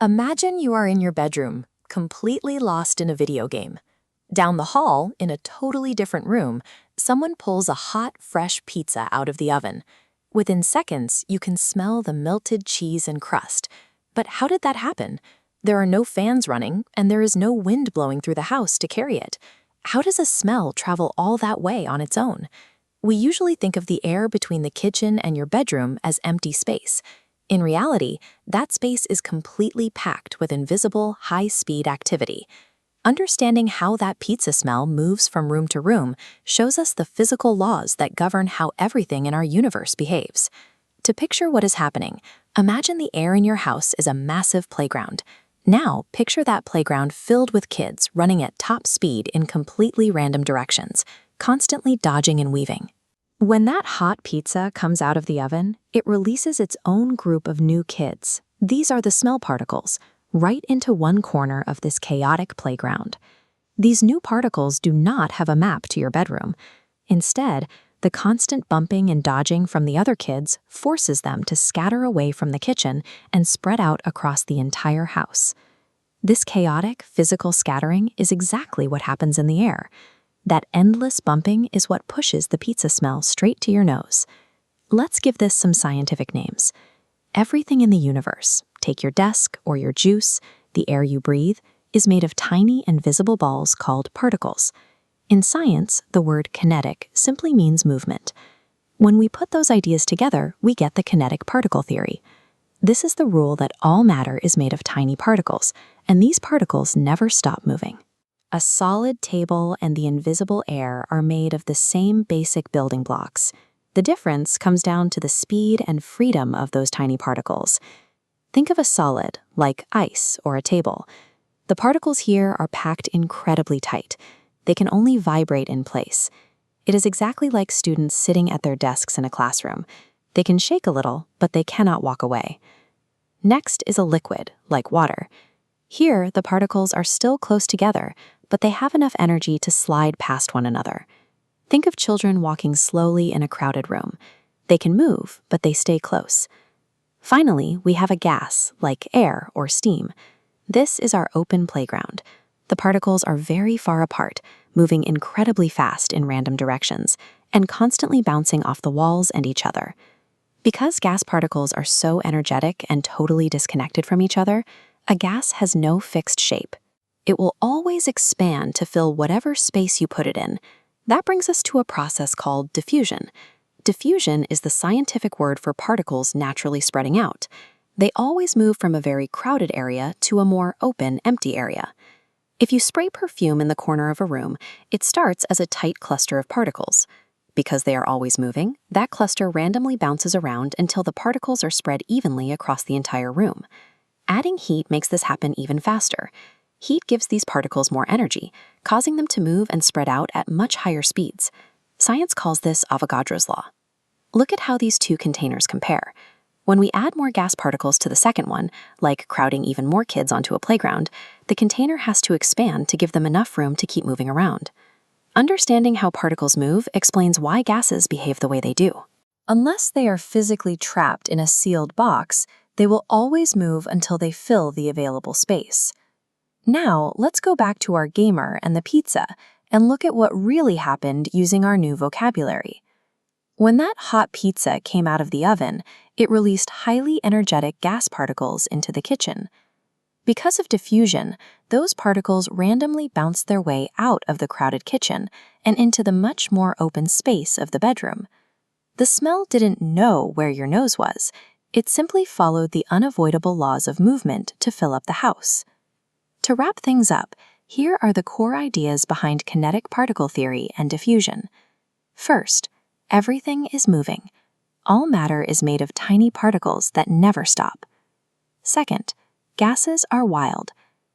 Imagine you are in your bedroom, completely lost in a video game. Down the hall, in a totally different room, someone pulls a hot, fresh pizza out of the oven. Within seconds, you can smell the melted cheese and crust. But how did that happen? There are no fans running, and there is no wind blowing through the house to carry it. How does a smell travel all that way on its own? We usually think of the air between the kitchen and your bedroom as empty space. In reality, that space is completely packed with invisible, high-speed activity. Understanding how that pizza smell moves from room to room shows us the physical laws that govern how everything in our universe behaves. To picture what is happening, imagine the air in your house is a massive playground. Now, picture that playground filled with kids running at top speed in completely random directions, constantly dodging and weaving. When that hot pizza comes out of the oven, it releases its own group of new kids. These are the smell particles, right into one corner of this chaotic playground. These new particles do not have a map to your bedroom. Instead, the constant bumping and dodging from the other kids forces them to scatter away from the kitchen and spread out across the entire house. This chaotic, physical scattering is exactly what happens in the air. That endless bumping is what pushes the pizza smell straight to your nose. Let's give this some scientific names. Everything in the universe, take your desk or your juice, the air you breathe, is made of tiny invisible balls called particles. In science, the word kinetic simply means movement. When we put those ideas together, we get the kinetic particle theory. This is the rule that all matter is made of tiny particles, and these particles never stop moving. A solid table and the invisible air are made of the same basic building blocks. The difference comes down to the speed and freedom of those tiny particles. Think of a solid, like ice or a table. The particles here are packed incredibly tight. They can only vibrate in place. It is exactly like students sitting at their desks in a classroom. They can shake a little, but they cannot walk away. Next is a liquid, like water. Here, the particles are still close together, but they have enough energy to slide past one another. Think of children walking slowly in a crowded room. They can move, but they stay close. Finally, we have a gas, like air or steam. This is our open playground. The particles are very far apart, moving incredibly fast in random directions, and constantly bouncing off the walls and each other. Because gas particles are so energetic and totally disconnected from each other, a gas has no fixed shape. It will always expand to fill whatever space you put it in. That brings us to a process called diffusion. Diffusion is the scientific word for particles naturally spreading out. They always move from a very crowded area to a more open, empty area. If you spray perfume in the corner of a room, it starts as a tight cluster of particles. Because they are always moving, that cluster randomly bounces around until the particles are spread evenly across the entire room. Adding heat makes this happen even faster. Heat gives these particles more energy, causing them to move and spread out at much higher speeds. Science calls this Avogadro's law. Look at how these two containers compare. When we add more gas particles to the second one, like crowding even more kids onto a playground, the container has to expand to give them enough room to keep moving around. Understanding how particles move explains why gases behave the way they do. Unless they are physically trapped in a sealed box, they will always move until they fill the available space. Now, let's go back to our gamer and the pizza and look at what really happened using our new vocabulary. When that hot pizza came out of the oven, it released highly energetic gas particles into the kitchen. Because of diffusion, those particles randomly bounced their way out of the crowded kitchen and into the much more open space of the bedroom. The smell didn't know where your nose was. It simply followed the unavoidable laws of movement to fill up the house. To wrap things up, here are the core ideas behind kinetic particle theory and diffusion. First, everything is moving. All matter is made of tiny particles that never stop. Second, gases are wild.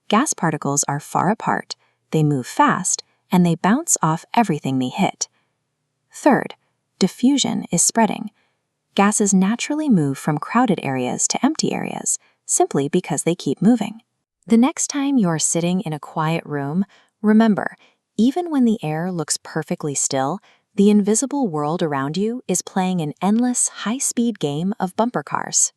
Gas particles are far apart, they move fast, and they bounce off everything they hit. Third, diffusion is spreading. Gases naturally move from crowded areas to empty areas, simply because they keep moving. The next time you're sitting in a quiet room, remember, even when the air looks perfectly still, the invisible world around you is playing an endless, high-speed game of bumper cars.